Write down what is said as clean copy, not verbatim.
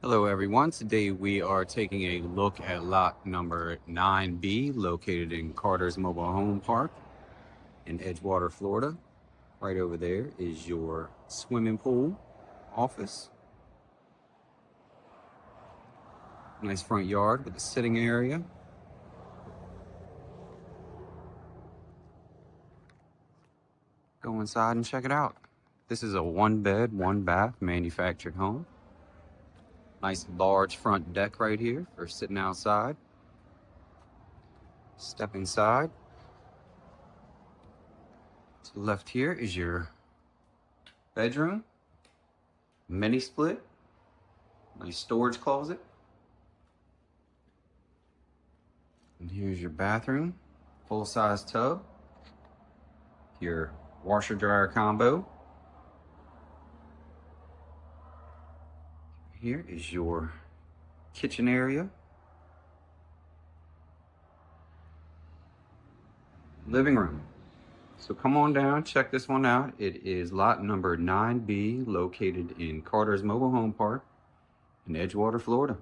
Hello everyone, today we are taking a look at lot number 9B located in Carter's Mobile Home Park in Edgewater, Florida. Right over there is your swimming pool office. Nice front yard with a sitting area. Go inside and check it out. This is a 1-bed, 1-bath manufactured home. Nice large front deck right here for sitting outside. Step inside. To the left here is your bedroom, mini split, nice storage closet. And here's your bathroom, full-size tub, your washer dryer combo. Here is your kitchen area, living room. So come on down, check this one out. It is lot number 9B located in Carter's Mobile Home Park in Edgewater, Florida.